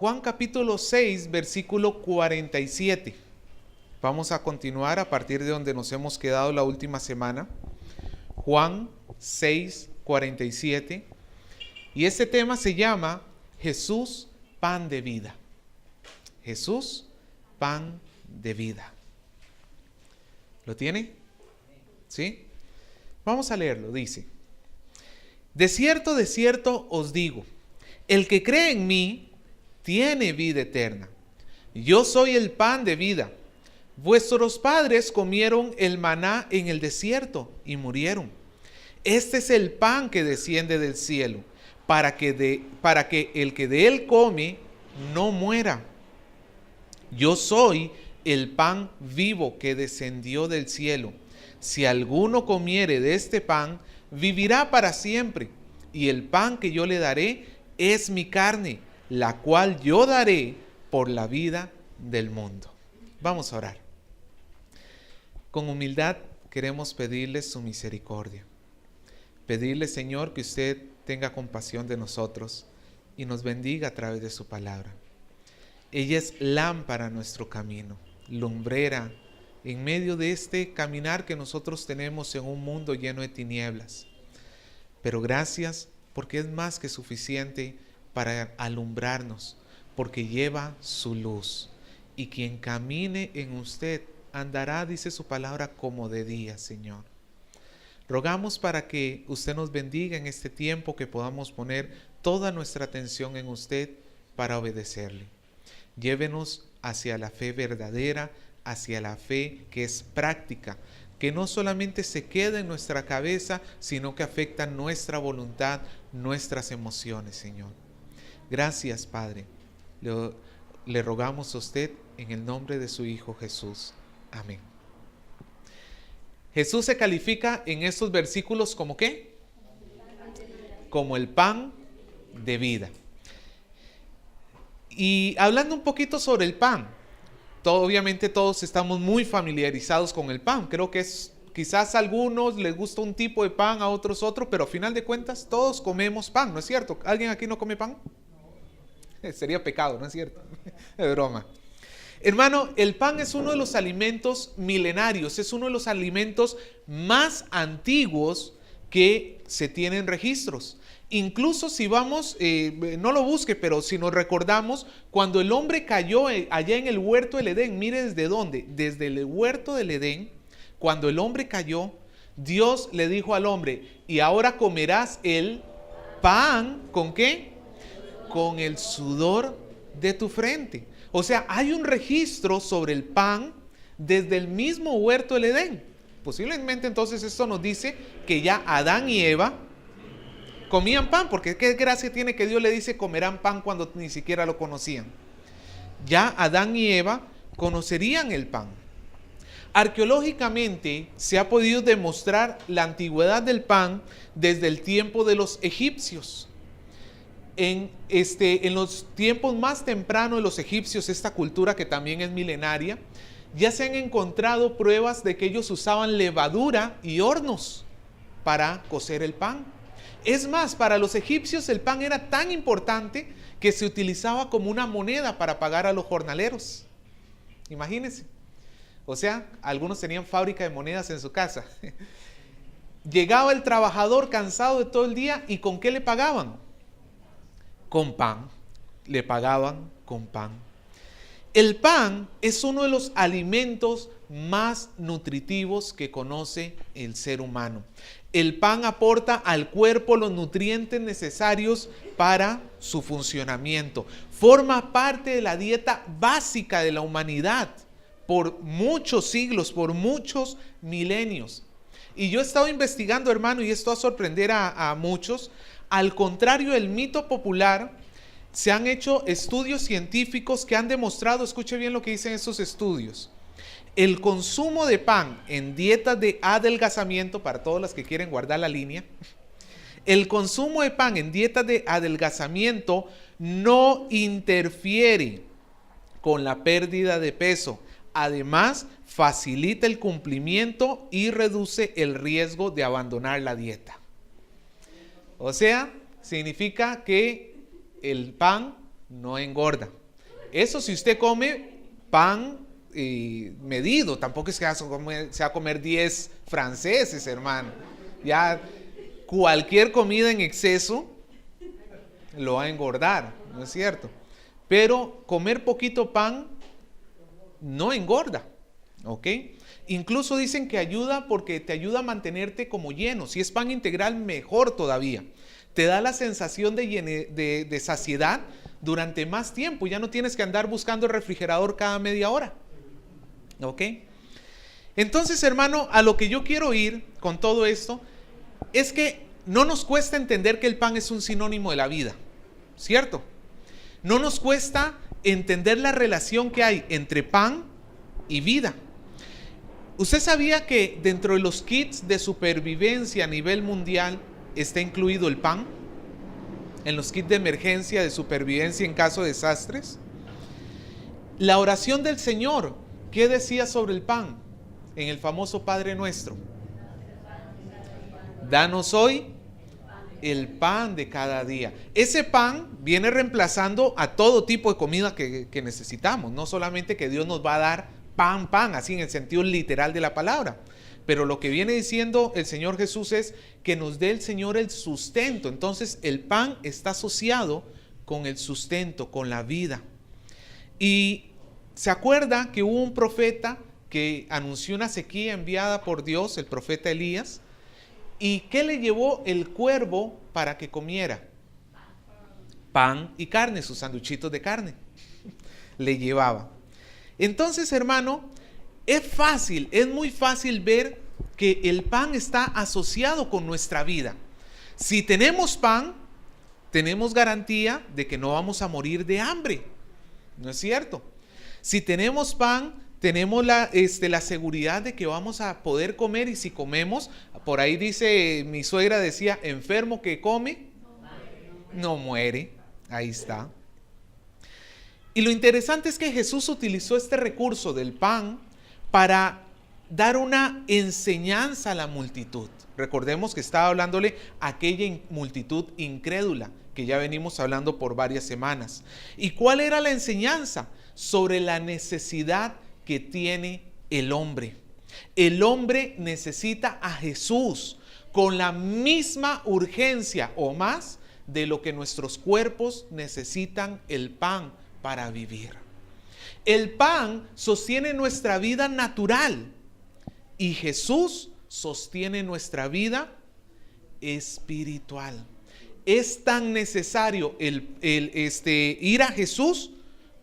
Juan capítulo 6, versículo 47. Vamos a continuar a partir de donde nos hemos quedado la última semana. Juan 6, 47. Y este tema se llama Jesús, pan de vida. Jesús, pan de vida. ¿Lo tiene? ¿Sí? Vamos a leerlo. Dice: de cierto os digo, el que cree en mí tiene vida eterna. Yo soy el pan de vida. Vuestros padres comieron el maná en el desierto y murieron. Este es el pan que desciende del cielo, para que el que de él come no muera. Yo soy el pan vivo que descendió del cielo. Si alguno comiere de este pan, vivirá para siempre. Y el pan que yo le daré es mi carne, la cual yo daré por la vida del mundo. Vamos a orar. Con humildad queremos pedirle su misericordia. Pedirle, Señor, que usted tenga compasión de nosotros y nos bendiga a través de su palabra. Ella es lámpara a nuestro camino, lumbrera en medio de este caminar que nosotros tenemos en un mundo lleno de tinieblas. Pero gracias porque es más que suficiente para alumbrarnos, porque lleva su luz. Y quien camine en usted andará, dice su palabra, como de día, Señor. Rogamos para que usted nos bendiga en este tiempo, que podamos poner toda nuestra atención en usted para obedecerle. Llévenos hacia la fe verdadera, hacia la fe que es práctica, que no solamente se queda en nuestra cabeza, sino que afecta nuestra voluntad, nuestras emociones, Señor. Gracias, Padre. Le rogamos a usted en el nombre de su Hijo Jesús. Amén. Jesús se califica en estos versículos como ¿qué? Como el pan de vida. Y hablando un poquito sobre el pan, obviamente todos estamos muy familiarizados con el pan. Creo que quizás a algunos les gusta un tipo de pan, a otros otro, pero a final de cuentas todos comemos pan, ¿no es cierto? ¿Alguien aquí no come pan? Sería pecado, ¿no es cierto? Es broma. Hermano, el pan es uno de los alimentos milenarios, es uno de los alimentos más antiguos que se tienen registros. Incluso si vamos, no lo busque, pero si nos recordamos, cuando el hombre cayó allá en el huerto del Edén, mire desde dónde, desde el huerto del Edén, cuando el hombre cayó, Dios le dijo al hombre: y ahora comerás el pan, ¿con qué? Con el sudor de tu frente. O sea, hay un registro sobre el pan desde el mismo huerto del Edén. Posiblemente entonces esto nos dice que ya Adán y Eva comían pan, porque qué gracia tiene que Dios le dice comerán pan cuando ni siquiera lo conocían. Ya Adán y Eva conocerían el pan. Arqueológicamente se ha podido demostrar la antigüedad del pan desde el tiempo de los egipcios. En los tiempos más tempranos de los egipcios, esta cultura que también es milenaria, ya se han encontrado pruebas de que ellos usaban levadura y hornos para cocer el pan. Es más, para los egipcios el pan era tan importante que se utilizaba como una moneda para pagar a los jornaleros. Imagínense. O sea, algunos tenían fábrica de monedas en su casa. Llegaba el trabajador cansado de todo el día, ¿y con qué le pagaban? Con pan. Le pagaban con pan. El pan es uno de los alimentos más nutritivos que conoce el ser humano. El pan aporta al cuerpo los nutrientes necesarios para su funcionamiento. Forma parte de la dieta básica de la humanidad por muchos siglos, por muchos milenios. Y yo he estado investigando, hermano, y esto va a sorprender a muchos. Al contrario del mito popular, se han hecho estudios científicos que han demostrado, escuche bien lo que dicen estos estudios, el consumo de pan en dietas de adelgazamiento, para todas las que quieren guardar la línea, el consumo de pan en dietas de adelgazamiento no interfiere con la pérdida de peso. Además, facilita el cumplimiento y reduce el riesgo de abandonar la dieta. O sea, significa que el pan no engorda. Eso si usted come pan medido, tampoco es que se va a comer 10 franceses, hermano. Ya cualquier comida en exceso lo va a engordar, ¿no es cierto? Pero comer poquito pan no engorda, ¿ok? Incluso dicen que ayuda porque te ayuda a mantenerte como lleno. Si es pan integral, mejor todavía. Te da la sensación de saciedad durante más tiempo. Ya no tienes que andar buscando el refrigerador cada media hora, ¿ok? Entonces, hermano, a lo que yo quiero ir con todo esto es que no nos cuesta entender que el pan es un sinónimo de la vida, ¿cierto? No nos cuesta entender la relación que hay entre pan y vida. ¿Usted sabía que dentro de los kits de supervivencia a nivel mundial está incluido el pan? En los kits de emergencia de supervivencia en caso de desastres. La oración del Señor, ¿qué decía sobre el pan? En el famoso Padre Nuestro. Danos hoy el pan de cada día. Ese pan viene reemplazando a todo tipo de comida que necesitamos. No solamente que Dios nos va a dar pan, así en el sentido literal de la palabra. Pero lo que viene diciendo el Señor Jesús es que nos dé el Señor el sustento. Entonces el pan está asociado con el sustento, con la vida. Y se acuerda que hubo un profeta que anunció una sequía enviada por Dios, el profeta Elías. ¿Y qué le llevó el cuervo para que comiera? Pan y carne, sus sanduchitos de carne. Le llevaba. Entonces, hermano, es muy fácil ver que el pan está asociado con nuestra vida. Si tenemos pan, tenemos garantía de que no vamos a morir de hambre. ¿No es cierto? Si tenemos pan, tenemos la seguridad de que vamos a poder comer, y si comemos, por ahí dice, mi suegra decía, enfermo que come, no muere. Ahí está. Y lo interesante es que Jesús utilizó este recurso del pan para dar una enseñanza a la multitud. Recordemos que estaba hablándole a aquella multitud incrédula que ya venimos hablando por varias semanas. ¿Y cuál era la enseñanza? Sobre la necesidad que tiene el hombre. El hombre necesita a Jesús con la misma urgencia o más de lo que nuestros cuerpos necesitan el pan para vivir. El pan sostiene nuestra vida natural y Jesús sostiene nuestra vida espiritual. Es tan necesario ir a Jesús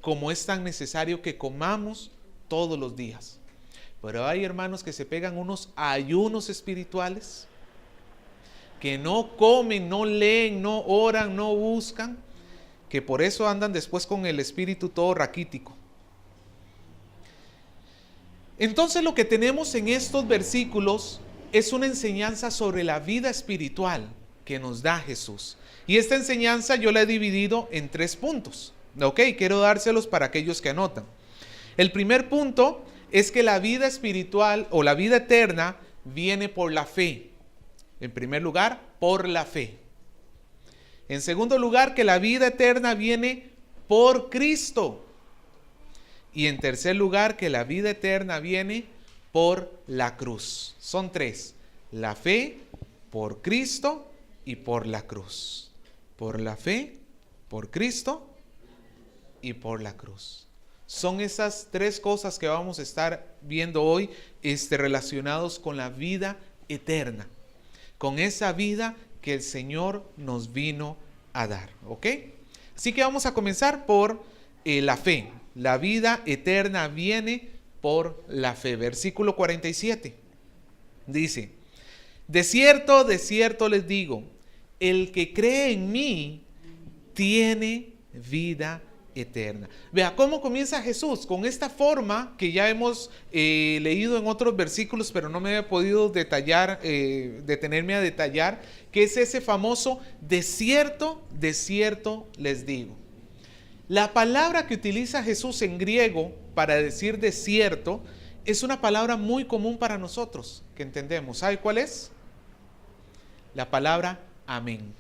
como es tan necesario que comamos todos los días. Pero hay hermanos que se pegan unos ayunos espirituales, que no comen, no leen, no oran, no buscan, que por eso andan después con el espíritu todo raquítico. Entonces lo que tenemos en estos versículos es una enseñanza sobre la vida espiritual que nos da Jesús. Y esta enseñanza yo la he dividido en 3 puntos. Ok, quiero dárselos para aquellos que anotan. El primer punto es que la vida espiritual o la vida eterna viene por la fe. En primer lugar, por la fe. En segundo lugar, que la vida eterna viene por Cristo. Y en tercer lugar, que la vida eterna viene por la cruz. Son 3. La fe, por Cristo y por la cruz. Por la fe, por Cristo y por la cruz. Son esas 3 cosas que vamos a estar viendo hoy relacionados con la vida eterna. Con esa vida que el Señor nos vino a dar. ¿Ok? Así que vamos a comenzar por la fe. La vida eterna viene por la fe. Versículo 47. Dice, de cierto les digo, el que cree en mí tiene vida eterna. Vea cómo comienza Jesús, con esta forma que ya hemos leído en otros versículos, pero no me he podido detenerme a detallar, que es ese famoso de cierto les digo. La palabra que utiliza Jesús en griego para decir desierto es una palabra muy común para nosotros, que entendemos. ¿Sabe cuál es? La palabra amén.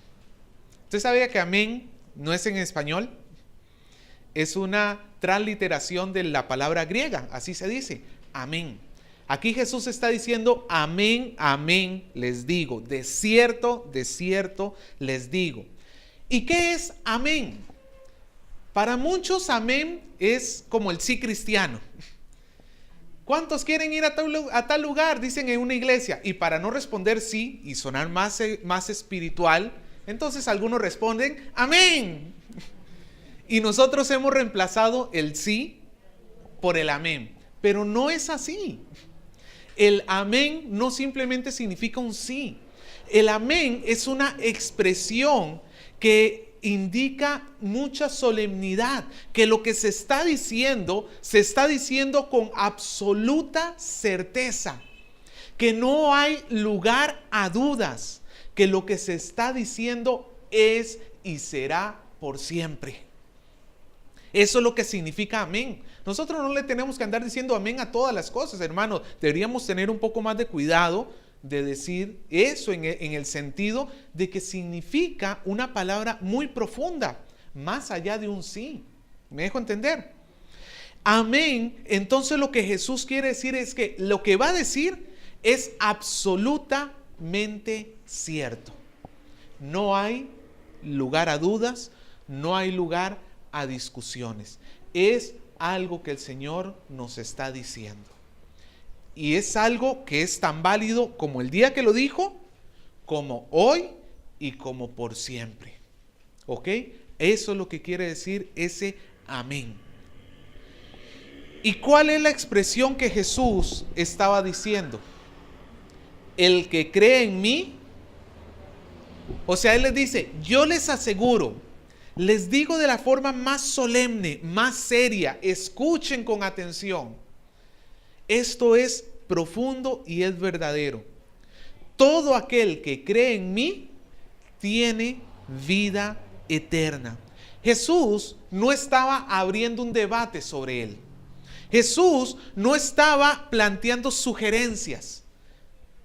¿Usted sabía que amén no es en español? es una transliteración de la palabra griega, así se dice, amén. Aquí Jesús está diciendo, amén, amén, les digo, de cierto les digo. ¿Y qué es amén? Para muchos amén es como el sí cristiano. ¿Cuántos quieren ir a tal lugar? Dicen en una iglesia. Y para no responder sí y sonar más espiritual, entonces algunos responden amén. Y nosotros hemos reemplazado el sí por el amén. Pero no es así. El amén no simplemente significa un sí. El amén es una expresión que indica mucha solemnidad, que lo que se está diciendo con absoluta certeza, que no hay lugar a dudas, que lo que se está diciendo es y será por siempre. Eso es lo que significa amén. Nosotros no le tenemos que andar diciendo amén a todas las cosas, hermano. Deberíamos tener un poco más de cuidado de decir eso en el sentido de que significa una palabra muy profunda, más allá de un sí. ¿Me dejo entender? Amén. Entonces lo que Jesús quiere decir es que lo que va a decir es absolutamente cierto. No hay lugar a dudas, no hay lugar a discusiones. Es algo que el Señor nos está diciendo. Y es algo que es tan válido como el día que lo dijo, como hoy y como por siempre. ¿Ok? Eso es lo que quiere decir ese amén. ¿Y cuál es la expresión que Jesús estaba diciendo? El que cree en mí, o sea, Él les dice, yo les aseguro, les digo de la forma más solemne, más seria, escuchen con atención. Esto es profundo y es verdadero. Todo aquel que cree en mí tiene vida eterna. Jesús no estaba abriendo un debate sobre él. Jesús no estaba planteando sugerencias.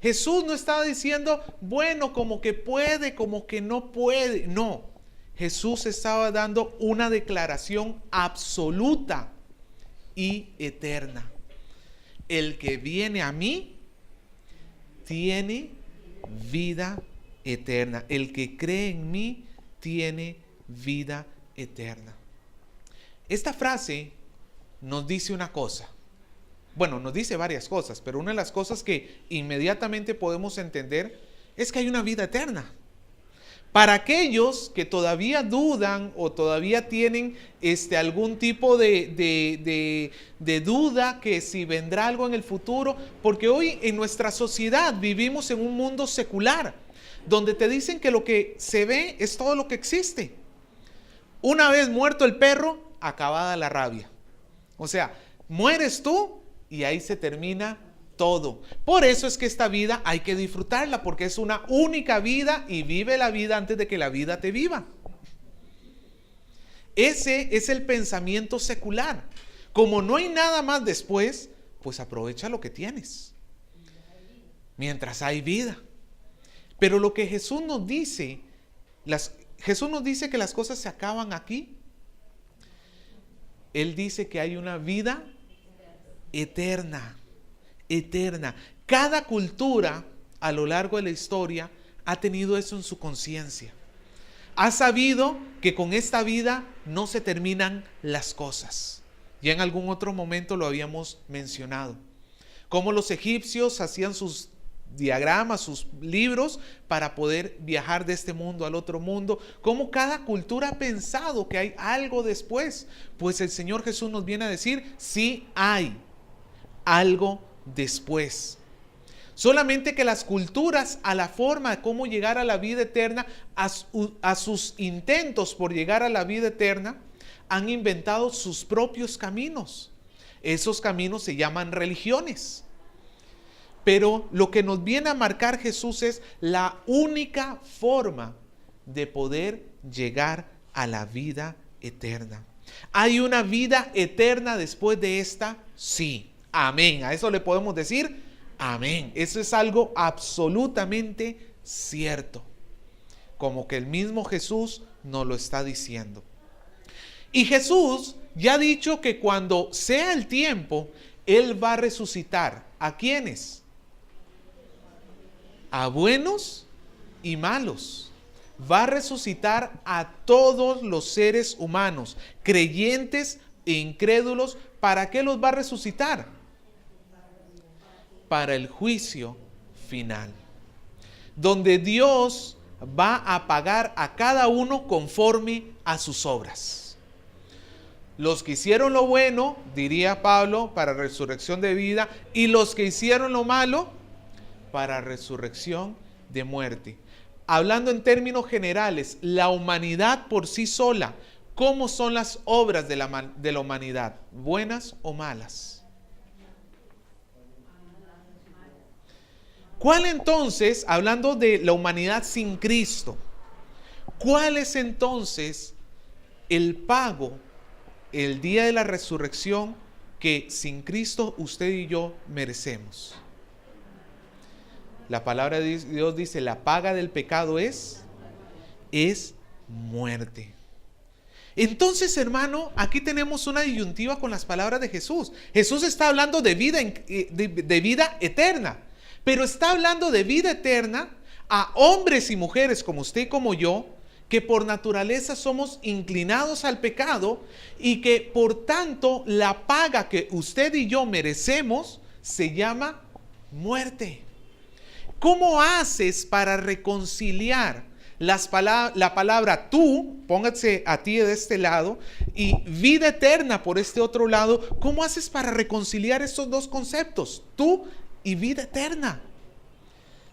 Jesús no estaba diciendo, bueno, como que puede, como que no puede. No, Jesús estaba dando una declaración absoluta y eterna. El que viene a mí tiene vida eterna. El que cree en mí tiene vida eterna. Esta frase nos dice una cosa. Bueno, nos dice varias cosas, pero una de las cosas que inmediatamente podemos entender es que hay una vida eterna. Para aquellos que todavía dudan o todavía tienen algún tipo de duda que si vendrá algo en el futuro, porque hoy en nuestra sociedad vivimos en un mundo secular, donde te dicen que lo que se ve es todo lo que existe. Una vez muerto el perro, acabada la rabia. O sea, mueres tú y ahí se termina todo. Por eso es que esta vida hay que disfrutarla, porque es una única vida y vive la vida antes de que la vida te viva. Ese es el pensamiento secular. Como no hay nada más después, pues aprovecha lo que tienes mientras hay vida. Pero lo que Jesús nos dice, Jesús nos dice que las cosas se acaban aquí. Él dice que hay una vida eterna. Eterna. Cada cultura a lo largo de la historia ha tenido eso en su conciencia. Ha sabido que con esta vida no se terminan las cosas. Ya en algún otro momento lo habíamos mencionado. Cómo los egipcios hacían sus diagramas, sus libros para poder viajar de este mundo al otro mundo. Cómo cada cultura ha pensado que hay algo después. Pues el Señor Jesús nos viene a decir, sí hay algo después. Solamente que las culturas, a la forma de cómo llegar a la vida eterna, a sus intentos por llegar a la vida eterna, han inventado sus propios caminos. Esos caminos se llaman religiones. Pero lo que nos viene a marcar Jesús es la única forma de poder llegar a la vida eterna. ¿Hay una vida eterna después de esta? Sí. Amén. A eso le podemos decir amén. Eso es algo absolutamente cierto. Como que el mismo Jesús nos lo está diciendo. Y Jesús ya ha dicho que cuando sea el tiempo, Él va a resucitar. ¿A quiénes? A buenos y malos. Va a resucitar a todos los seres humanos, creyentes e incrédulos. ¿Para qué los va a resucitar? Para el juicio final, donde Dios va a pagar a cada uno conforme a sus obras. Los que hicieron lo bueno, diría Pablo, para resurrección de vida, y los que hicieron lo malo, para resurrección de muerte. Hablando en términos generales, la humanidad por sí sola, ¿cómo son las obras de la humanidad? ¿Buenas o malas? ¿Cuál entonces, hablando de la humanidad sin Cristo, cuál es entonces el pago, el día de la resurrección, que sin Cristo usted y yo merecemos? La palabra de Dios dice, la paga del pecado es muerte. Entonces, hermano, aquí tenemos una disyuntiva con las palabras de Jesús. Jesús está hablando de vida eterna, pero está hablando de vida eterna a hombres y mujeres como usted y como yo, que por naturaleza somos inclinados al pecado y que por tanto la paga que usted y yo merecemos se llama muerte. ¿Cómo haces para reconciliar la palabra tú, póngase a ti de este lado, y vida eterna por este otro lado? ¿Cómo haces para reconciliar estos dos conceptos, tú y vida eterna?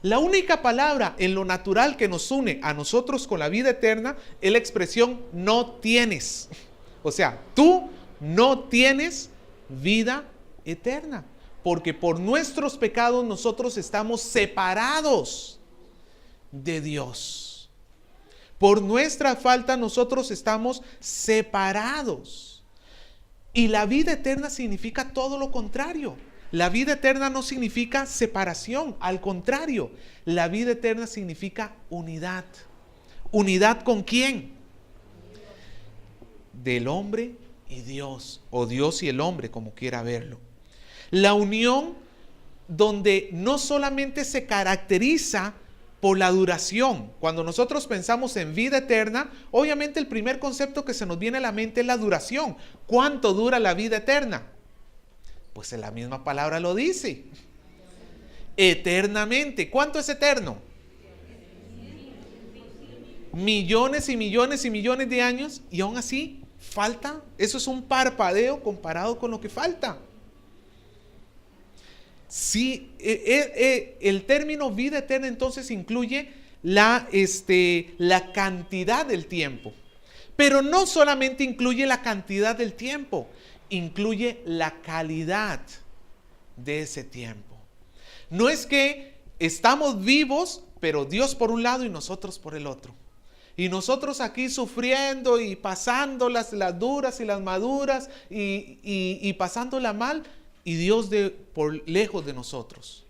La única palabra en lo natural que nos une a nosotros con la vida eterna es la expresión no tienes. O sea, tú no tienes vida eterna, porque por nuestros pecados nosotros estamos separados de Dios. Por nuestra falta nosotros estamos separados. Y la vida eterna significa todo lo contrario. La vida eterna no significa separación, al contrario, la vida eterna significa unidad. ¿Unidad con quién? Del hombre y Dios, o Dios y el hombre, como quiera verlo. La unión donde no solamente se caracteriza por la duración. Cuando nosotros pensamos en vida eterna, obviamente el primer concepto que se nos viene a la mente es la duración. ¿Cuánto dura la vida eterna? Pues en la misma palabra lo dice. Eternamente. ¿Cuánto es eterno? Millones y millones y millones de años, y aún así falta. Eso es un parpadeo comparado con lo que falta. Sí, el término vida eterna entonces incluye la cantidad del tiempo. Pero no solamente incluye la cantidad del tiempo, incluye la calidad de ese tiempo. No es que estamos vivos, pero Dios por un lado y nosotros por el otro. Y nosotros aquí sufriendo y pasando las duras y las maduras y pasándola mal, y Dios por lejos de nosotros.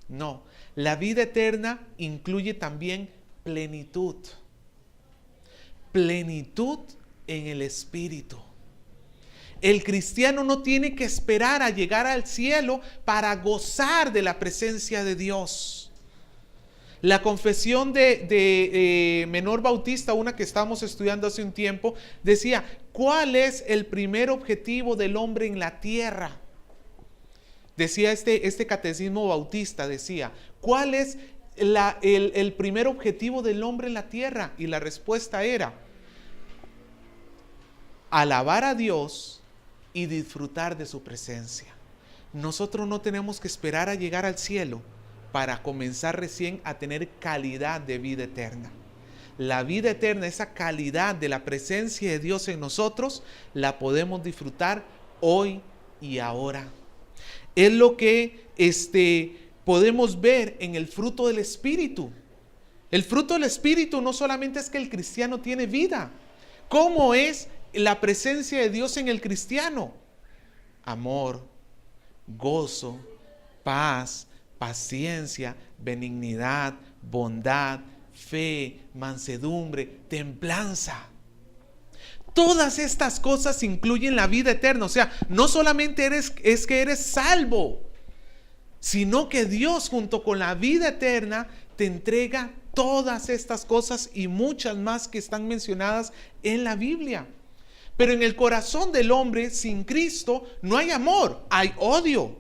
No, la vida eterna incluye también plenitud. Plenitud en el Espíritu. El cristiano no tiene que esperar a llegar al cielo para gozar de la presencia de Dios. La confesión de Menor Bautista, una que estábamos estudiando hace un tiempo, decía, ¿cuál es el primer objetivo del hombre en la tierra? Decía este catecismo bautista, decía, ¿cuál es el primer objetivo del hombre en la tierra? Y la respuesta era, alabar a Dios y disfrutar de su presencia. Nosotros no tenemos que esperar a llegar al cielo para comenzar recién a tener calidad de vida eterna. La vida eterna, esa calidad de la presencia de Dios en nosotros, la podemos disfrutar hoy y ahora. Es lo que podemos ver en el fruto del Espíritu. El fruto del Espíritu no solamente es que el cristiano tiene vida. ¿Cómo es la presencia de Dios en el cristiano? Amor, gozo, paz, paciencia, benignidad, bondad, fe, mansedumbre, templanza. Todas estas cosas incluyen la vida eterna. O sea, no solamente es que eres salvo, sino que Dios junto con la vida eterna te entrega todas estas cosas y muchas más que están mencionadas en la Biblia. Pero en el corazón del hombre sin Cristo no hay amor, hay odio.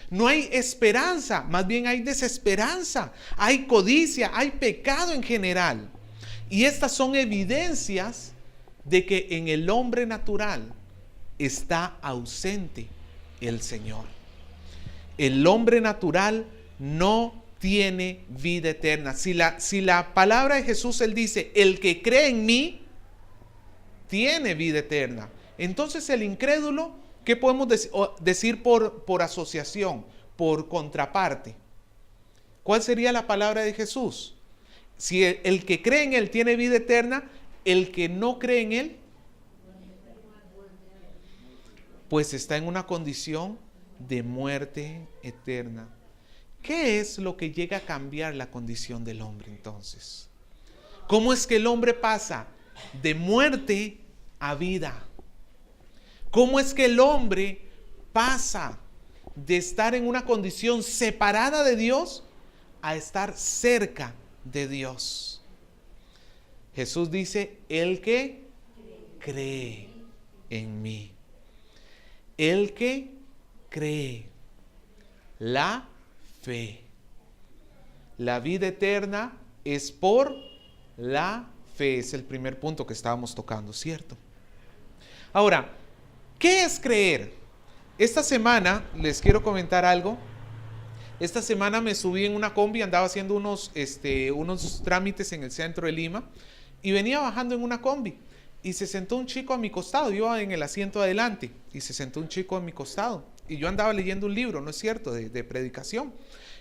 No hay esperanza, más bien hay desesperanza, hay codicia, hay pecado en general. Y estas son evidencias de que en el hombre natural está ausente el Señor. El hombre natural no tiene vida eterna. Si la palabra de Jesús, Él dice, el que cree en mí, tiene vida eterna. Entonces el incrédulo, ¿qué podemos decir por asociación, por contraparte? ¿Cuál sería la palabra de Jesús? Si el que cree en Él tiene vida eterna, el que no cree en Él, pues está en una condición de muerte eterna. ¿Qué es lo que llega a cambiar la condición del hombre entonces? ¿Cómo es que el hombre pasa de muerte a vida? ¿Cómo es que el hombre pasa de estar en una condición separada de Dios a estar cerca de Dios? Jesús dice, el que cree en mí. El que cree. La fe. La vida eterna es por la fe. Es el primer punto que estábamos tocando, ¿cierto? Ahora, ¿qué es creer? Esta semana les quiero comentar algo. Esta semana me subí en una combi, andaba haciendo unos trámites en el centro de Lima y venía bajando en una combi y se sentó un chico a mi costado. Yo iba en el asiento adelante y se sentó un chico a mi costado y yo andaba leyendo un libro, ¿no es cierto?, de predicación.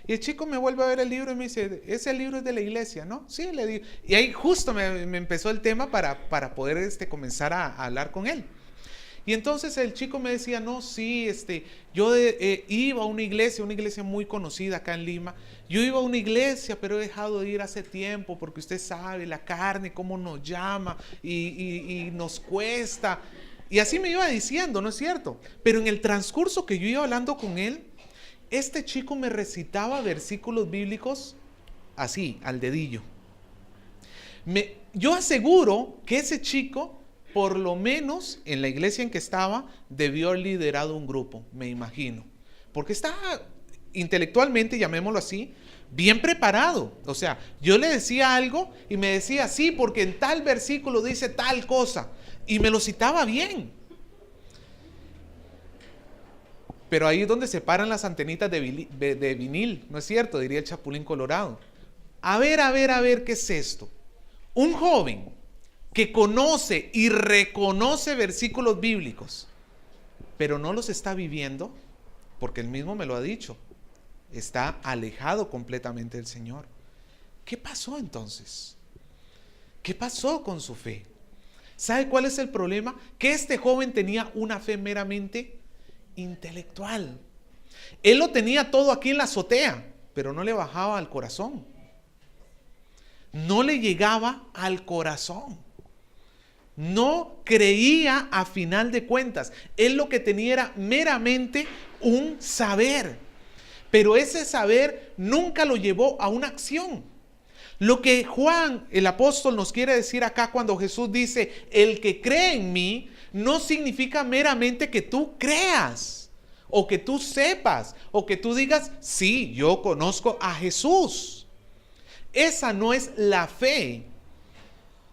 Y el chico me vuelve a ver el libro y me dice, ese libro es de la iglesia, ¿no? Sí, le digo. Y ahí justo me empezó el tema para poder comenzar a hablar con él. Y entonces el chico me decía, no, sí, yo iba a una iglesia muy conocida acá en Lima. Yo iba a una iglesia, pero he dejado de ir hace tiempo porque usted sabe, la carne, cómo nos llama y nos cuesta. Y así me iba diciendo, ¿no es cierto? Pero en el transcurso que yo iba hablando con él, este chico me recitaba versículos bíblicos así, al dedillo. Yo aseguro que ese chico, por lo menos en la iglesia en que estaba, debió haber liderado un grupo, me imagino. Porque estaba intelectualmente, llamémoslo así, bien preparado. O sea, yo le decía algo y me decía, sí, porque en tal versículo dice tal cosa. Y me lo citaba bien. Pero ahí es donde se paran las antenitas de vinil, ¿no es cierto? Diría el Chapulín Colorado. A ver, ¿qué es esto? Un joven que conoce y reconoce versículos bíblicos, pero no los está viviendo, porque él mismo me lo ha dicho, está alejado completamente del Señor. ¿Qué pasó entonces? ¿Qué pasó con su fe? ¿Sabe cuál es el problema? Que este joven tenía una fe meramente intelectual. Él lo tenía todo aquí en la azotea, pero no le bajaba al corazón. No le llegaba al corazón. No creía a final de cuentas. Él lo que tenía era meramente un saber. Pero ese saber nunca lo llevó a una acción. Lo que Juan, el apóstol, nos quiere decir acá cuando Jesús dice, el que cree en mí, no significa meramente que tú creas, o que tú sepas, o que tú digas, sí, yo conozco a Jesús. Esa no es la fe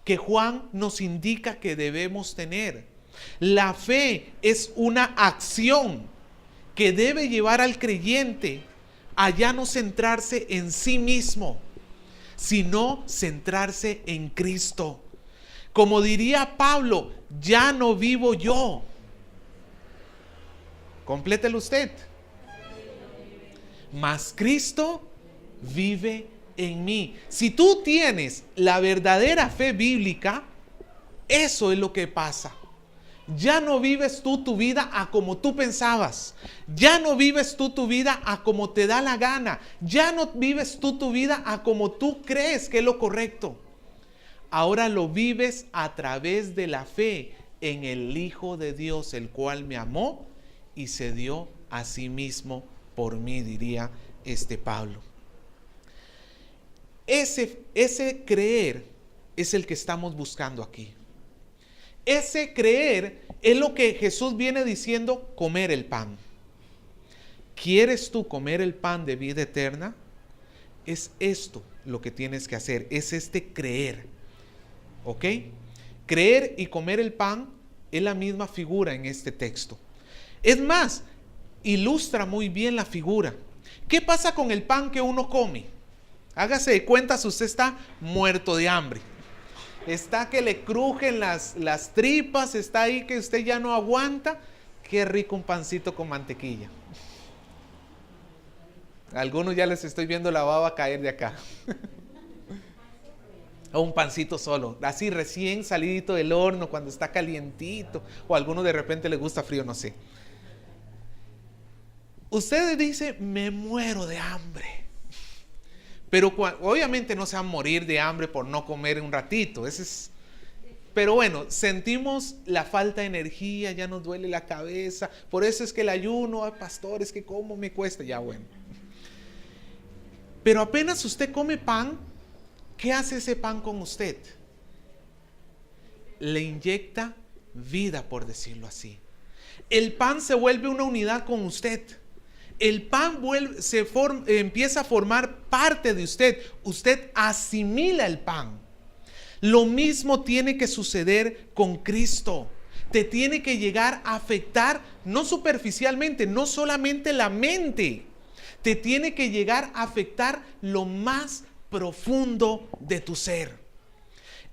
que Juan nos indica que debemos tener. La fe es una acción que debe llevar al creyente a ya no centrarse en sí mismo, sino centrarse en Cristo. Como diría Pablo, ya no vivo yo. Complételo usted. Mas Cristo vive en mí. Si tú tienes la verdadera fe bíblica, eso es lo que pasa. Ya no vives tú tu vida a como tú pensabas. Ya no vives tú tu vida a como te da la gana. Ya no vives tú tu vida a como tú crees que es lo correcto. Ahora lo vives a través de la fe en el Hijo de Dios, el cual me amó y se dio a sí mismo por mí, diría Pablo. Ese creer es el que estamos buscando aquí. Ese creer es lo que Jesús viene diciendo, comer el pan. ¿Quieres tú comer el pan de vida eterna? Es esto lo que tienes que hacer, es creer. ¿Ok? Creer y comer el pan es la misma figura en este texto. Es más, ilustra muy bien la figura. ¿Qué pasa con el pan que uno come? Hágase de cuenta si usted está muerto de hambre. Está que le crujen las tripas, está ahí que usted ya no aguanta. Qué rico un pancito con mantequilla. A algunos ya les estoy viendo la baba caer de acá. O un pancito solo, así recién salidito del horno cuando está calientito. O a algunos de repente les gusta frío, no sé. Usted dice, me muero de hambre. Pero obviamente no se va a morir de hambre por no comer un ratito. Pero bueno, sentimos la falta de energía, ya nos duele la cabeza. Por eso es que el ayuno, ay, pastor, es que cómo me cuesta. Ya bueno. Pero apenas usted come pan, ¿qué hace ese pan con usted? Le inyecta vida, por decirlo así. El pan se vuelve una unidad con usted. El pan empieza a formar parte de usted. Usted asimila el pan. Lo mismo tiene que suceder con Cristo. Te tiene que llegar a afectar, no superficialmente, no solamente la mente. Te tiene que llegar a afectar lo más profundo de tu ser.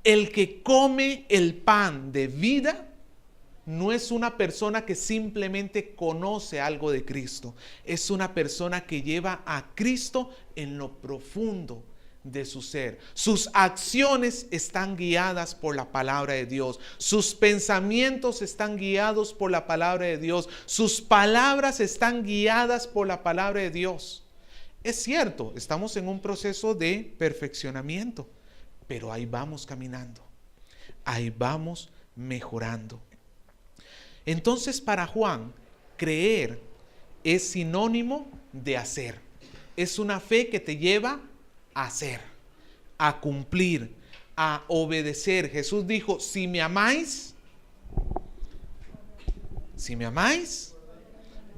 El que come el pan de vida no es una persona que simplemente conoce algo de Cristo. Es una persona que lleva a Cristo en lo profundo de su ser. Sus acciones están guiadas por la palabra de Dios. Sus pensamientos están guiados por la palabra de Dios. Sus palabras están guiadas por la palabra de Dios. Es cierto, estamos en un proceso de perfeccionamiento, pero ahí vamos caminando. Ahí vamos mejorando. Entonces, para Juan, creer es sinónimo de hacer. Es una fe que te lleva a hacer, a cumplir, a obedecer. Jesús dijo, si me amáis,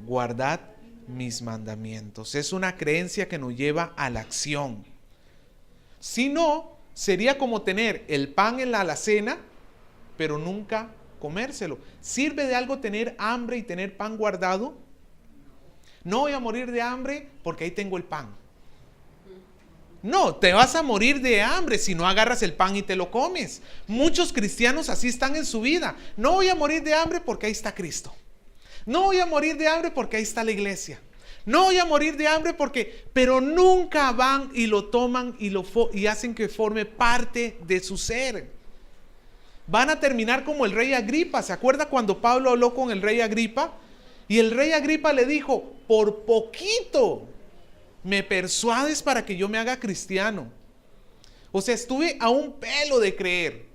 guardad mis mandamientos. Es una creencia que nos lleva a la acción. Si no, sería como tener el pan en la alacena, pero nunca comérselo. ¿Sirve de algo tener hambre y tener pan guardado? No voy a morir de hambre porque ahí tengo el pan. No, te vas a morir de hambre si no agarras el pan y te lo comes. Muchos cristianos así están en su vida. No voy a morir de hambre porque ahí está Cristo. No voy a morir de hambre porque ahí está la iglesia. No voy a morir de hambre porque... Pero nunca van y lo toman y hacen que forme parte de su ser. Van a terminar como el rey Agripa. ¿Se acuerda cuando Pablo habló con el rey Agripa? Y el rey Agripa le dijo, por poquito me persuades para que yo me haga cristiano. O sea, estuve a un pelo de creer.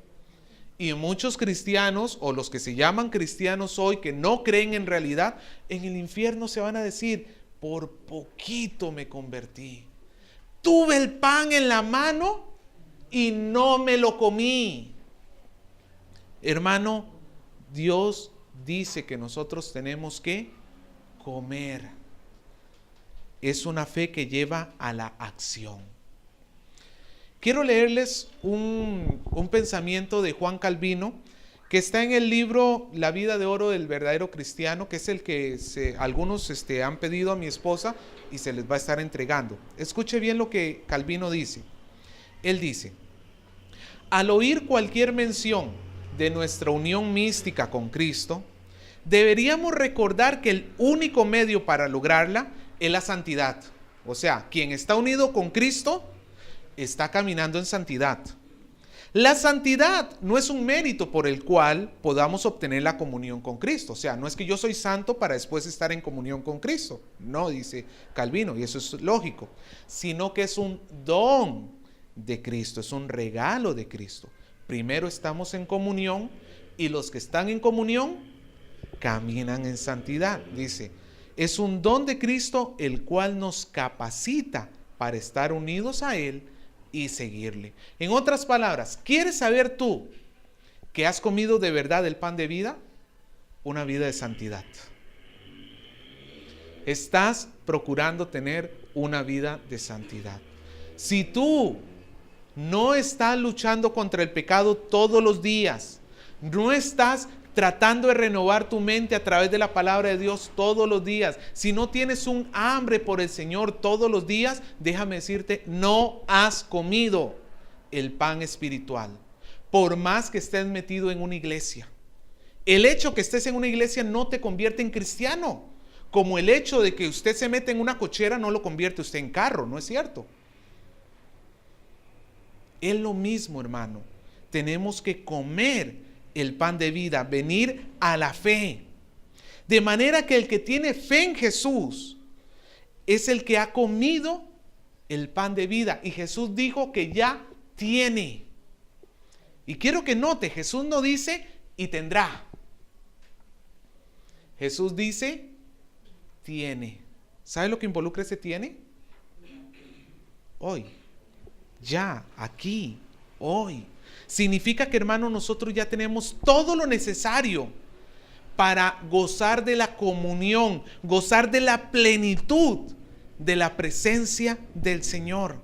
Y muchos cristianos, o los que se llaman cristianos hoy, que no creen en realidad, en el infierno se van a decir, por poquito me convertí. Tuve el pan en la mano y no me lo comí. Hermano, Dios dice que nosotros tenemos que comer. Es una fe que lleva a la acción. Quiero leerles un pensamiento de Juan Calvino que está en el libro La vida de oro del verdadero cristiano, que es el que algunos han pedido a mi esposa y se les va a estar entregando. Escuche bien lo que Calvino dice. Él dice, al oír cualquier mención de nuestra unión mística con Cristo, deberíamos recordar que el único medio para lograrla es la santidad. O sea, quien está unido con Cristo está caminando en santidad. La santidad no es un mérito por el cual podamos obtener la comunión con Cristo. O sea, no es que yo soy santo para después estar en comunión con Cristo. No, dice Calvino, y eso es lógico. Sino que es un don de Cristo, es un regalo de Cristo. Primero estamos en comunión y los que están en comunión caminan en santidad. Dice, es un don de Cristo el cual nos capacita para estar unidos a Él y seguirle. En otras palabras, ¿quieres saber tú que has comido de verdad el pan de vida? Una vida de santidad. Estás procurando tener una vida de santidad. Si tú no estás luchando contra el pecado todos los días, no estás tratando de renovar tu mente a través de la palabra de Dios todos los días, si no tienes un hambre por el Señor todos los días, déjame decirte, no has comido el pan espiritual, por más que estés metido en una iglesia. El hecho que estés en una iglesia no te convierte en cristiano, como el hecho de que usted se mete en una cochera no lo convierte usted en carro, ¿no es cierto? Es lo mismo, hermano. Tenemos que comer el pan de vida, venir a la fe. De manera que el que tiene fe en Jesús es el que ha comido el pan de vida. Y Jesús dijo que ya tiene. Y quiero que note, Jesús no dice y tendrá. Jesús dice tiene. ¿Sabe lo que involucra ese tiene? Hoy. Ya, aquí, hoy. Significa que, hermano, nosotros ya tenemos todo lo necesario para gozar de la comunión, gozar de la plenitud de la presencia del Señor.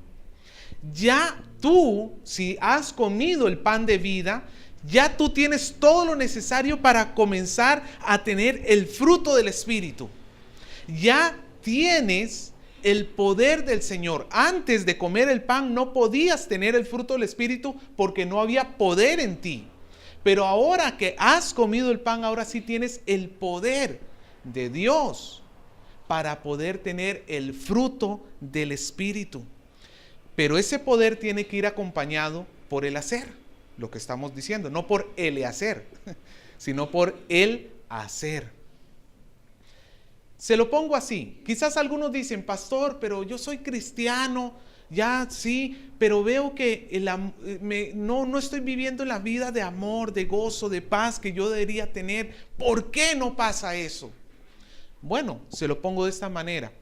Ya tú, si has comido el pan de vida, ya tú tienes todo lo necesario para comenzar a tener el fruto del Espíritu. Ya tienes el poder del Señor. Antes de comer el pan no podías tener el fruto del Espíritu porque no había poder en ti. Pero ahora que has comido el pan, ahora sí tienes el poder de Dios para poder tener el fruto del Espíritu. Pero ese poder tiene que ir acompañado por el hacer, lo que estamos diciendo, no por el hacer, sino por el hacer. Se lo pongo así. Quizás algunos dicen, pastor, pero yo soy cristiano, ya sí, pero veo que no estoy viviendo la vida de amor, de gozo, de paz que yo debería tener. ¿Por qué no pasa eso? Bueno, se lo pongo de esta manera.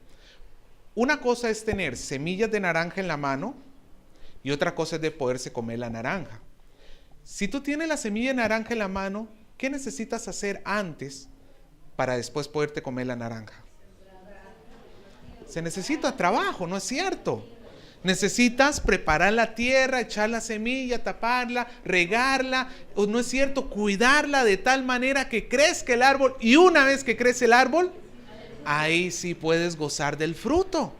Una cosa es tener semillas de naranja en la mano y otra cosa es de poderse comer la naranja. Si tú tienes la semilla de naranja en la mano, ¿qué necesitas hacer antes para después poderte comer la naranja? Se necesita trabajo, ¿no es cierto? Necesitas preparar la tierra, echar la semilla, taparla, regarla, ¿o no es cierto? Cuidarla de tal manera que crezca el árbol, y una vez que crece el árbol, ahí sí puedes gozar del fruto.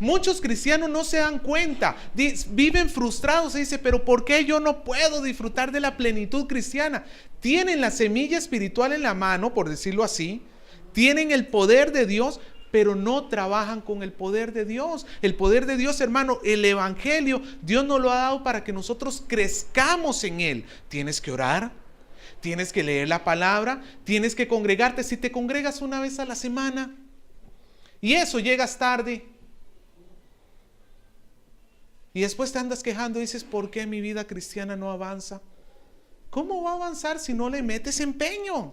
Muchos cristianos no se dan cuenta, viven frustrados y dicen, pero ¿por qué yo no puedo disfrutar de la plenitud cristiana? Tienen la semilla espiritual en la mano, por decirlo así, tienen el poder de Dios, pero no trabajan con el poder de Dios. El poder de Dios, hermano, el evangelio, Dios nos lo ha dado para que nosotros crezcamos en él. Tienes que orar, tienes que leer la palabra, tienes que congregarte. Si te congregas una vez a la semana y eso llegas tarde y después te andas quejando y dices, ¿por qué mi vida cristiana no avanza? ¿Cómo va a avanzar si no le metes empeño?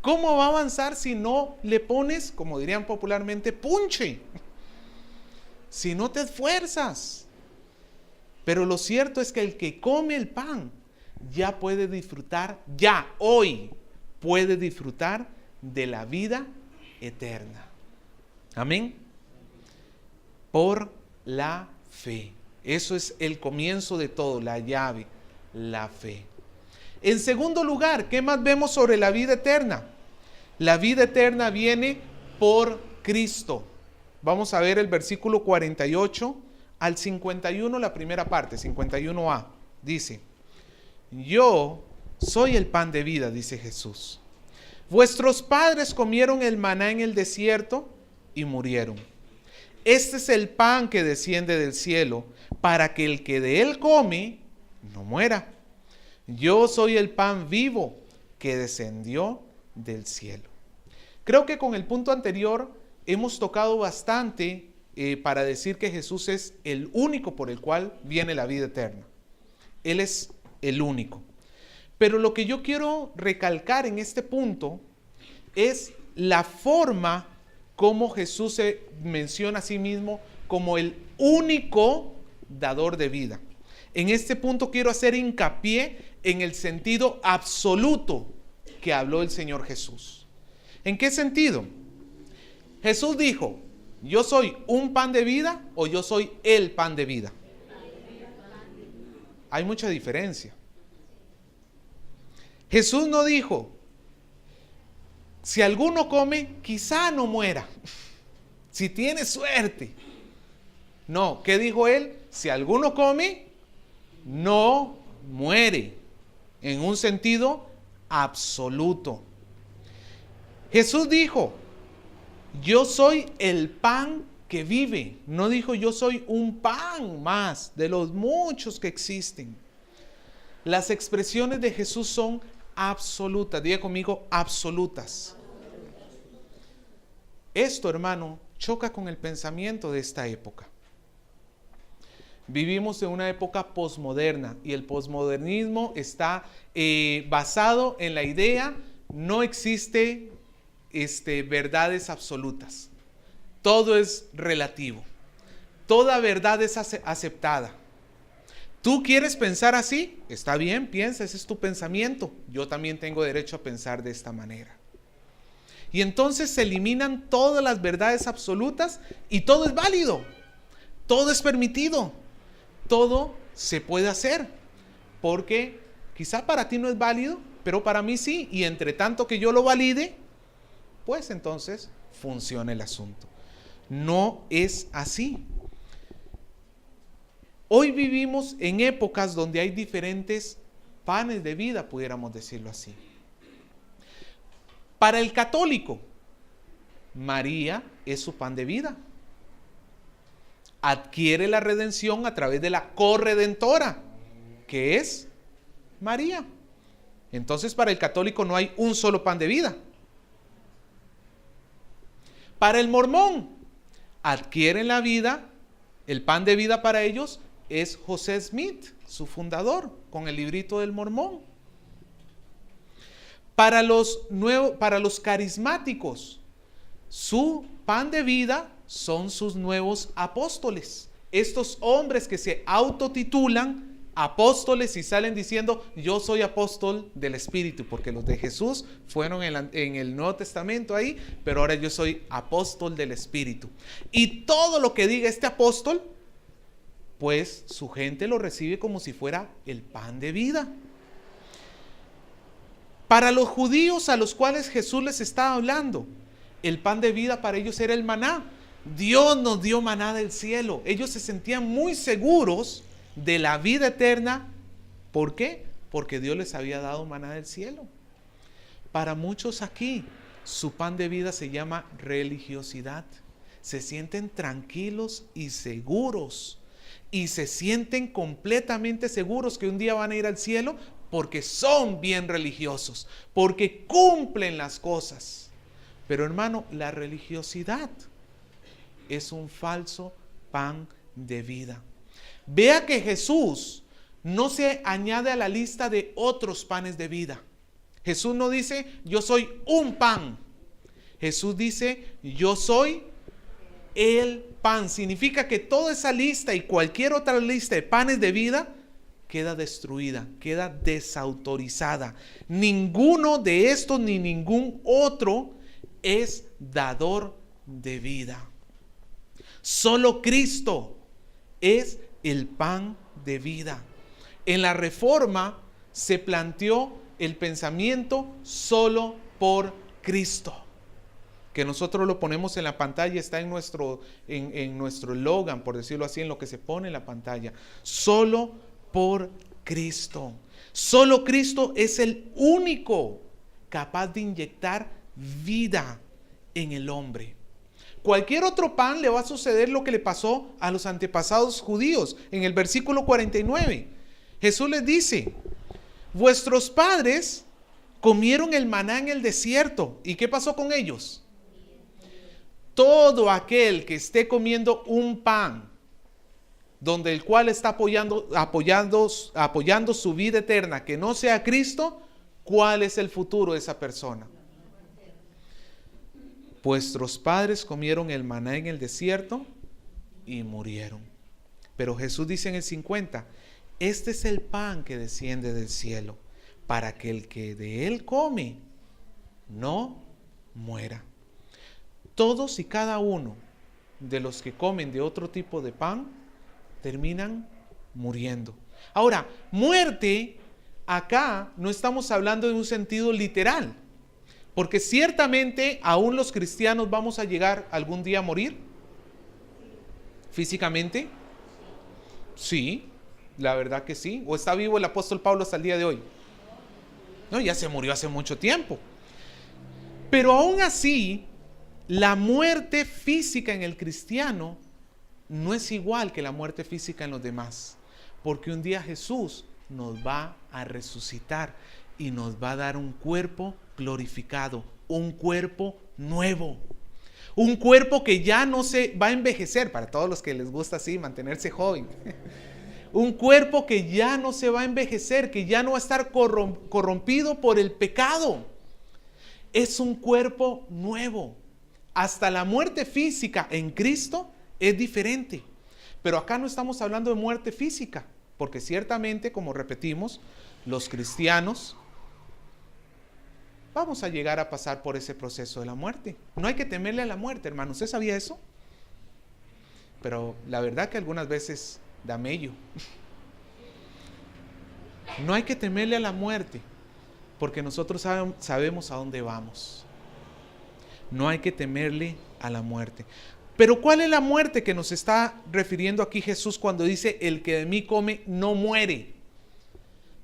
¿Cómo va a avanzar si no le pones, como dirían popularmente, punche? Si no te esfuerzas. Pero lo cierto es que el que come el pan ya puede disfrutar, ya hoy puede disfrutar de la vida eterna. Amén. Por la fe. Eso es el comienzo de todo, la llave, la fe. En segundo lugar, ¿qué más vemos sobre la vida eterna? La vida eterna viene por Cristo. Vamos a ver el versículo 48 al 51, la primera parte, 51a. Dice, yo soy el pan de vida, dice Jesús. Vuestros padres comieron el maná en el desierto y murieron. Este es el pan que desciende del cielo, para que el que de él come no muera. Yo soy el pan vivo que descendió del cielo. Creo que con el punto anterior hemos tocado bastante para decir que Jesús es el único por el cual viene la vida eterna. Él es el único. Pero lo que yo quiero recalcar en este punto es la forma como Jesús se menciona a sí mismo como el único dador de vida. En este punto quiero hacer hincapié en el sentido absoluto que habló el Señor Jesús. ¿En qué sentido? Jesús dijo, ¿yo soy un pan de vida o yo soy el pan de vida? Hay mucha diferencia. Jesús no dijo, si alguno come, quizá no muera. Si tiene suerte. No, ¿qué dijo él? Si alguno come, no muere. En un sentido absoluto. Jesús dijo, yo soy el pan que vive. No dijo yo soy un pan más de los muchos que existen. Las expresiones de Jesús son absolutas. Diga conmigo, absolutas. Esto, hermano, choca con el pensamiento de esta época. Vivimos en una época posmoderna y el posmodernismo está basado en la idea, no existe verdades absolutas. Todo es relativo. Toda verdad es aceptada. ¿Tú quieres pensar así? Está bien, piensa, ese es tu pensamiento. Yo también tengo derecho a pensar de esta manera. Y entonces se eliminan todas las verdades absolutas y todo es válido. Todo es permitido. Todo se puede hacer. Porque quizá para ti no es válido, pero para mí sí. Y entre tanto que yo lo valide, pues entonces funciona el asunto. No es así. Hoy vivimos en épocas donde hay diferentes panes de vida, pudiéramos decirlo así. Para el católico, María es su pan de vida. Adquiere la redención a través de la corredentora, que es María. Entonces, para el católico no hay un solo pan de vida. Para el mormón, adquieren la vida, el pan de vida para ellos es José Smith, su fundador, con el librito del Mormón. Para los carismáticos, su pan de vida son sus nuevos apóstoles. Estos hombres que se autotitulan apóstoles y salen diciendo, yo soy apóstol del Espíritu, porque los de Jesús fueron en el Nuevo Testamento ahí, pero ahora yo soy apóstol del Espíritu. Y todo lo que diga este apóstol, pues su gente lo recibe como si fuera el pan de vida. Para los judíos a los cuales Jesús les estaba hablando, el pan de vida para ellos era el maná. Dios nos dio maná del cielo. Ellos se sentían muy seguros de la vida eterna. ¿Por qué? Porque Dios les había dado maná del cielo. Para muchos aquí, su pan de vida se llama religiosidad. Se sienten tranquilos y seguros. Y se sienten completamente seguros que un día van a ir al cielo porque son bien religiosos, porque cumplen las cosas. Pero hermano, la religiosidad es un falso pan de vida. Vea que Jesús no se añade a la lista de otros panes de vida. Jesús no dice, yo soy un pan. Jesús dice, yo soy el pan. Significa que toda esa lista y cualquier otra lista de panes de vida queda destruida, queda desautorizada. Ninguno de estos ni ningún otro es dador de vida. Solo Cristo es el pan de vida. En la Reforma se planteó el pensamiento solo por Cristo, que nosotros lo ponemos en la pantalla, está en nuestro eslogan, por decirlo así, en lo que se pone en la pantalla. Solo por Cristo. Solo Cristo es el único capaz de inyectar vida en el hombre. Cualquier otro pan le va a suceder lo que le pasó a los antepasados judíos. En el versículo 49, Jesús les dice, vuestros padres comieron el maná en el desierto. ¿Y qué pasó con ellos? Todo aquel que esté comiendo un pan donde el cual está apoyando su vida eterna, que no sea Cristo, ¿cuál es el futuro de esa persona? Vuestros padres comieron el maná en el desierto y murieron. Pero Jesús dice en el 50, este es el pan que desciende del cielo, para que el que de él come no muera. Todos y cada uno de los que comen de otro tipo de pan terminan muriendo. Ahora, muerte, acá no estamos hablando de un sentido literal, porque ciertamente aún los cristianos vamos a llegar algún día a morir físicamente. Sí, la verdad que sí. ¿O está vivo el apóstol Pablo hasta el día de hoy? No, ya se murió hace mucho tiempo. Pero aún así, la muerte física en el cristiano no es igual que la muerte física en los demás, porque un día Jesús nos va a resucitar y nos va a dar un cuerpo glorificado, un cuerpo nuevo, un cuerpo que ya no se va a envejecer, para todos los que les gusta así mantenerse joven. Un cuerpo que ya no se va a envejecer, que ya no va a estar corrompido por el pecado. Es un cuerpo nuevo. Hasta la muerte física en Cristo es diferente. Pero acá no estamos hablando de muerte física, porque ciertamente, como repetimos, los cristianos vamos a llegar a pasar por ese proceso de la muerte. No hay que temerle a la muerte, hermano. ¿Usted sabía eso? Pero la verdad que algunas veces da mello. No hay que temerle a la muerte, porque nosotros sabemos a dónde vamos. No hay que temerle a la muerte. Pero ¿cuál es la muerte que nos está refiriendo aquí Jesús cuando dice el que de mí come no muere?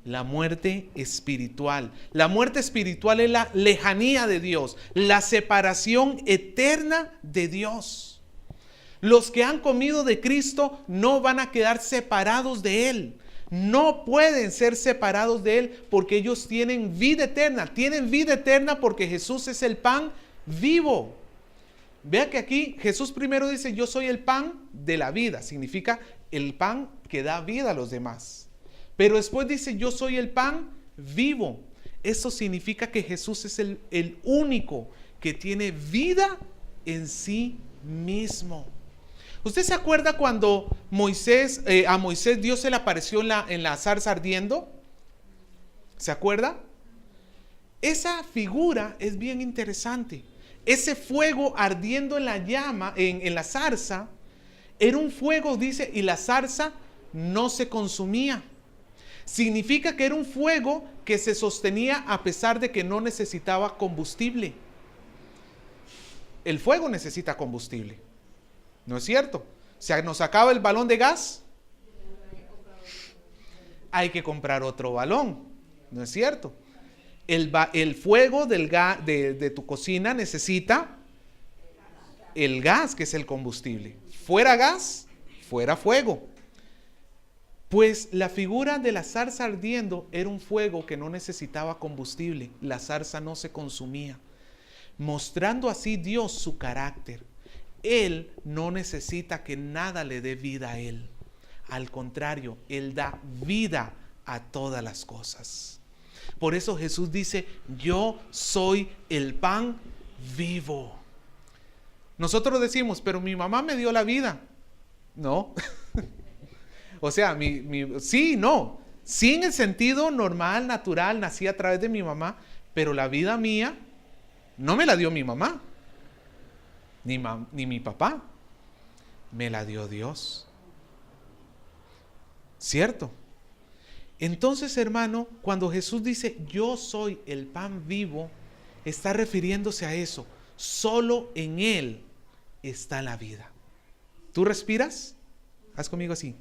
La muerte espiritual. La muerte espiritual es la lejanía de Dios, la separación eterna de Dios. Los que han comido de Cristo no van a quedar separados de Él. No pueden ser separados de Él porque ellos tienen vida eterna. Tienen vida eterna porque Jesús es el pan vivo. Vea que aquí Jesús primero dice, yo soy el pan de la vida. Significa el pan que da vida a los demás. Pero después dice, yo soy el pan vivo. Eso significa que Jesús es el único que tiene vida en sí mismo. ¿Usted se acuerda cuando a Moisés Dios se le apareció en la zarza ardiendo? ¿Se acuerda? Esa figura es bien interesante. Ese fuego ardiendo en la llama, en la zarza, era un fuego, dice, y la zarza no se consumía. Significa que era un fuego que se sostenía a pesar de que no necesitaba combustible. El fuego necesita combustible, ¿no es cierto? Si nos acaba el balón de gas, hay que comprar otro balón, ¿no es cierto? El fuego de tu cocina necesita el gas, que es el combustible. Fuera gas, fuera fuego. Pues la figura de la zarza ardiendo era un fuego que no necesitaba combustible. La zarza no se consumía, mostrando así Dios su carácter. Él no necesita que nada le dé vida a Él. Al contrario, Él da vida a todas las cosas. Por eso Jesús dice, yo soy el pan vivo. Nosotros decimos, pero mi mamá me dio la vida. No. O sea, sí, no. Sí, en el sentido normal, natural, nací a través de mi mamá, pero la vida mía no me la dio mi mamá, ni mi papá. Me la dio Dios. ¿Cierto? Entonces, hermano, cuando Jesús dice, yo soy el pan vivo, está refiriéndose a eso. Solo en Él está la vida. ¿Tú respiras? Haz conmigo así.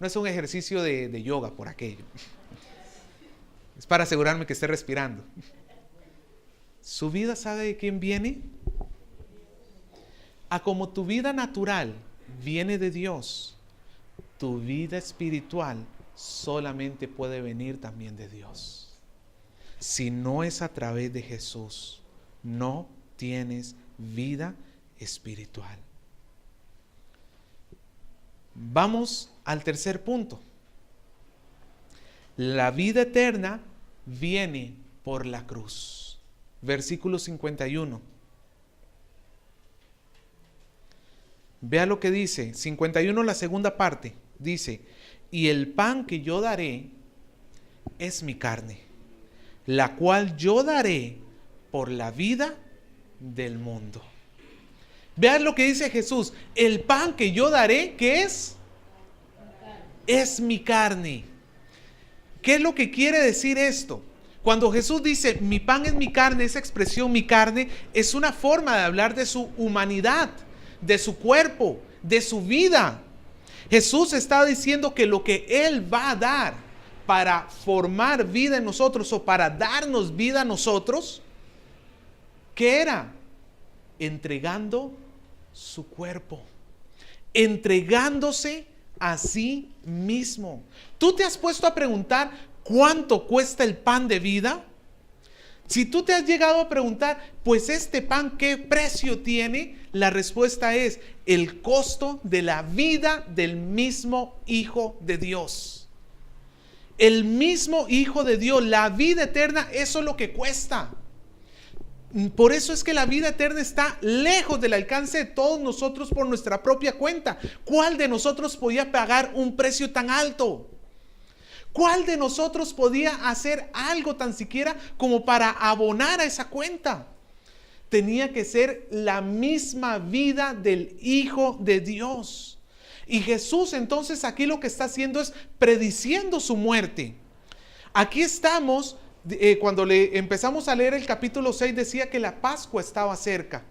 No es un ejercicio de yoga por aquello. Es para asegurarme que esté respirando. ¿Su vida sabe de quién viene? A como tu vida natural viene de Dios, tu vida espiritual solamente puede venir también de Dios. Si no es a través de Jesús, no tienes vida espiritual. Vamos al tercer punto. La vida eterna viene por la cruz. Versículo 51. Vea lo que dice, 51, la segunda parte. Dice, y el pan que yo daré es mi carne, la cual yo daré por la vida del mundo. Vean lo que dice Jesús, el pan que yo daré, ¿qué es? Es mi carne. ¿Qué es lo que quiere decir esto? Cuando Jesús dice, mi pan es mi carne, esa expresión mi carne, es una forma de hablar de su humanidad, de su cuerpo, de su vida. Jesús está diciendo que lo que Él va a dar para formar vida en nosotros o para darnos vida a nosotros, ¿qué era? Entregando su cuerpo, entregándose a sí mismo. ¿Tú te has puesto a preguntar cuánto cuesta el pan de vida? Si tú te has llegado a preguntar, pues este pan, ¿qué precio tiene? La respuesta es el costo de la vida del mismo Hijo de Dios. El mismo Hijo de Dios, la vida eterna, eso es lo que cuesta. Por eso es que la vida eterna está lejos del alcance de todos nosotros por nuestra propia cuenta. ¿Cuál de nosotros podía pagar un precio tan alto? ¿Cuál de nosotros podía hacer algo tan siquiera como para abonar a esa cuenta? Tenía que ser la misma vida del Hijo de Dios. Y Jesús entonces aquí lo que está haciendo es prediciendo su muerte. Aquí estamos, cuando le empezamos a leer el capítulo 6 decía que la Pascua estaba cerca.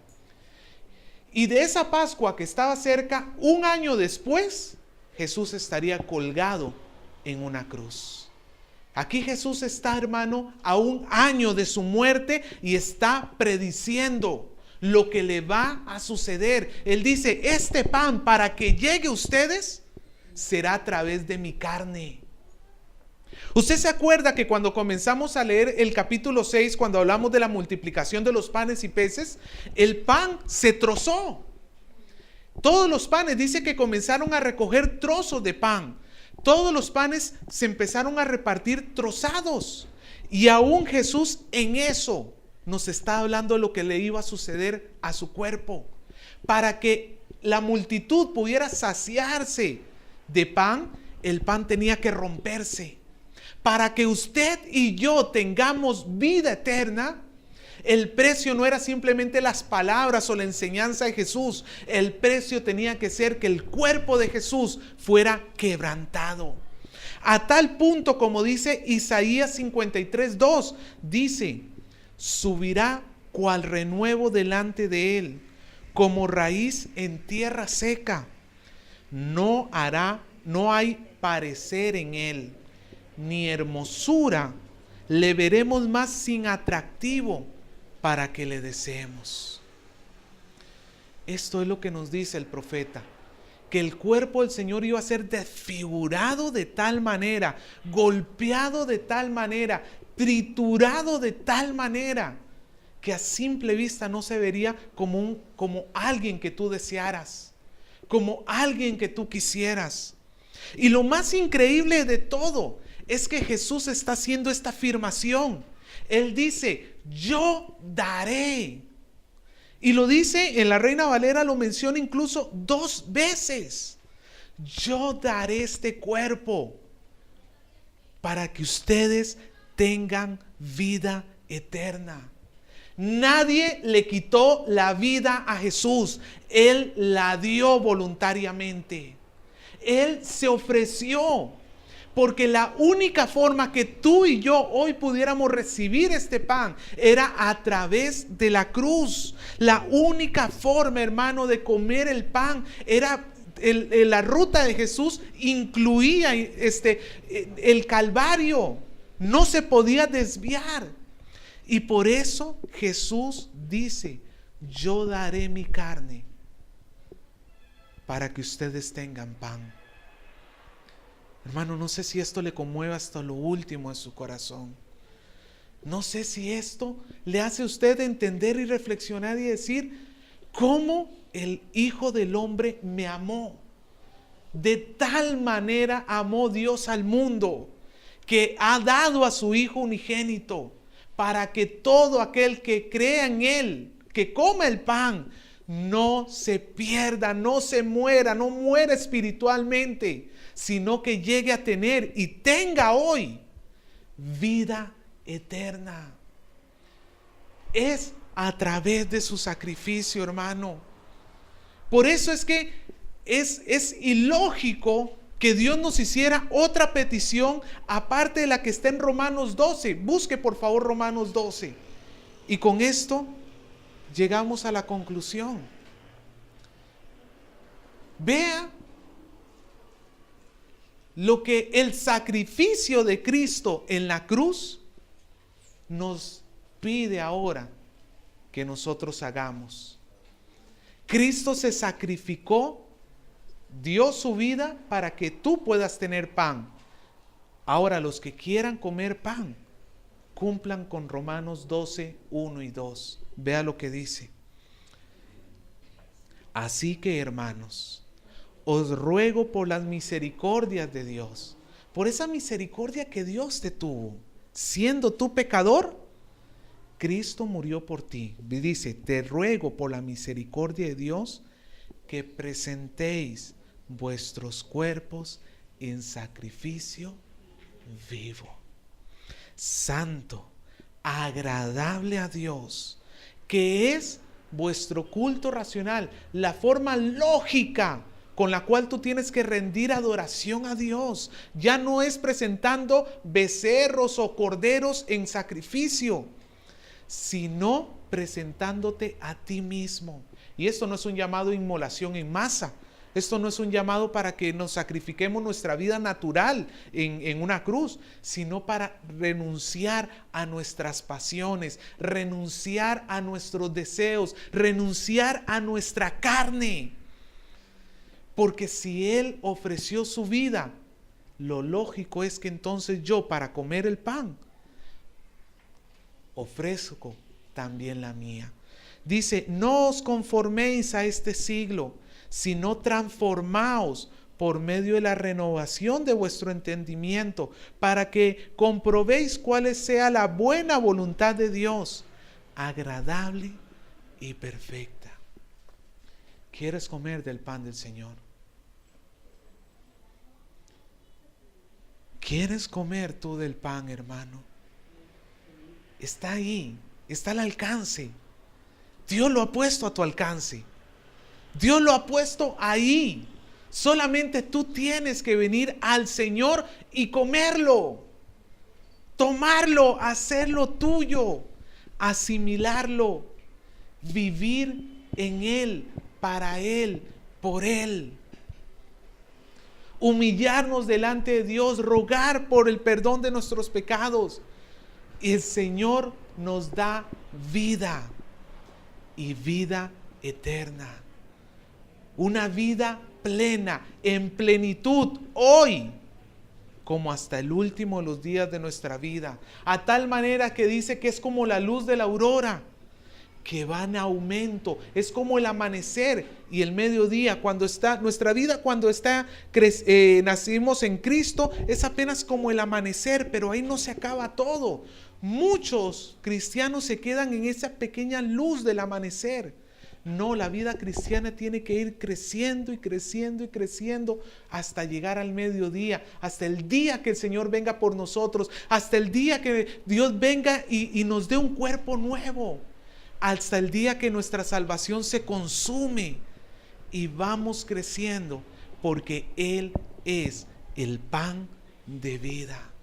Y de esa Pascua que estaba cerca, un año después, Jesús estaría colgado en una cruz. Aquí Jesús está, hermano, a un año de su muerte y está prediciendo lo que le va a suceder. Él dice, este pan para que llegue a ustedes será a través de mi carne. Usted se acuerda que cuando comenzamos a leer el capítulo 6, cuando hablamos de la multiplicación de los panes y peces, el pan se trozó. Todos los panes, dice que comenzaron a recoger trozos de pan. Todos los panes se empezaron a repartir trozados. Y aún Jesús en eso nos está hablando de lo que le iba a suceder a su cuerpo. Para que la multitud pudiera saciarse de pan, el pan tenía que romperse. Para que usted y yo tengamos vida eterna, el precio no era simplemente las palabras o la enseñanza de Jesús. El precio tenía que ser que el cuerpo de Jesús fuera quebrantado. A tal punto, como dice Isaías 53:2, dice, subirá cual renuevo delante de él, como raíz en tierra seca. No hay parecer en él, ni hermosura le veremos más sin atractivo para que le deseemos. Esto es lo que nos dice el profeta, que el cuerpo del Señor iba a ser desfigurado de tal manera, golpeado de tal manera, triturado de tal manera, que a simple vista no se vería como alguien que tú desearas, como alguien que tú quisieras. Y lo más increíble de todo es que Jesús está haciendo esta afirmación. Él dice, yo daré. Y lo dice en la Reina Valera, lo menciona incluso 2 veces. Yo daré este cuerpo para que ustedes tengan vida eterna. Nadie le quitó la vida a Jesús. Él la dio voluntariamente. Él se ofreció. Porque la única forma que tú y yo hoy pudiéramos recibir este pan era a través de la cruz. La única forma, hermano, de comer el pan era la ruta de Jesús incluía el Calvario. No se podía desviar. Y por eso Jesús dice, yo daré mi carne para que ustedes tengan pan. Hermano, no sé si esto le conmueve hasta lo último de su corazón. No sé si esto le hace a usted entender y reflexionar y decir, ¿cómo el Hijo del Hombre me amó? De tal manera amó Dios al mundo, que ha dado a su Hijo unigénito, para que todo aquel que crea en Él, que coma el pan, no se pierda, no se muera, no muera espiritualmente, sino que llegue a tener y tenga hoy vida eterna. Es a través de su sacrificio, hermano. Por eso es que es ilógico que Dios nos hiciera otra petición aparte de la que está en Romanos 12. Busque por favor Romanos 12. Y con esto llegamos a la conclusión. Vea lo que el sacrificio de Cristo en la cruz nos pide ahora que nosotros hagamos. Cristo se sacrificó, dio su vida para que tú puedas tener pan. Ahora los que quieran comer pan, cumplan con Romanos 12, 1 y 2. Vea lo que dice. Así que, hermanos, os ruego por las misericordias de Dios, por esa misericordia que Dios te tuvo, siendo tú pecador, Cristo murió por ti. Dice, te ruego por la misericordia de Dios que presentéis vuestros cuerpos en sacrificio vivo, santo, agradable a Dios, que es vuestro culto racional, la forma lógica con la cual tú tienes que rendir adoración a Dios. Ya no es presentando becerros o corderos en sacrificio, sino presentándote a ti mismo. Y esto no es un llamado a inmolación en masa. Esto no es un llamado para que nos sacrifiquemos nuestra vida natural en una cruz, sino para renunciar a nuestras pasiones, renunciar a nuestros deseos, renunciar a nuestra carne. Porque si Él ofreció su vida, lo lógico es que entonces yo, para comer el pan, ofrezco también la mía. Dice, no os conforméis a este siglo, sino transformaos por medio de la renovación de vuestro entendimiento, para que comprobéis cuál sea la buena voluntad de Dios, agradable y perfecta. ¿Quieres comer del pan del Señor? ¿Quieres comer tú del pan, hermano? Está ahí, está al alcance. Dios lo ha puesto a tu alcance. Dios lo ha puesto ahí. Solamente tú tienes que venir al Señor y comerlo, tomarlo, hacerlo tuyo, asimilarlo, vivir en Él, para Él, por Él. Humillarnos delante de Dios, rogar por el perdón de nuestros pecados. Y el Señor nos da vida y vida eterna. Una vida plena, en plenitud, hoy, como hasta el último de los días de nuestra vida. A tal manera que dice que es como la luz de la aurora, que va en aumento. Es como el amanecer y el mediodía. Cuando está nuestra vida, cuando nacimos en Cristo, es apenas como el amanecer, pero ahí no se acaba todo. Muchos cristianos se quedan en esa pequeña luz del amanecer. No, la vida cristiana tiene que ir creciendo y creciendo y creciendo hasta llegar al mediodía, hasta el día que el Señor venga por nosotros, hasta el día que Dios venga y nos dé un cuerpo nuevo, hasta el día que nuestra salvación se consume y vamos creciendo, porque Él es el pan de vida.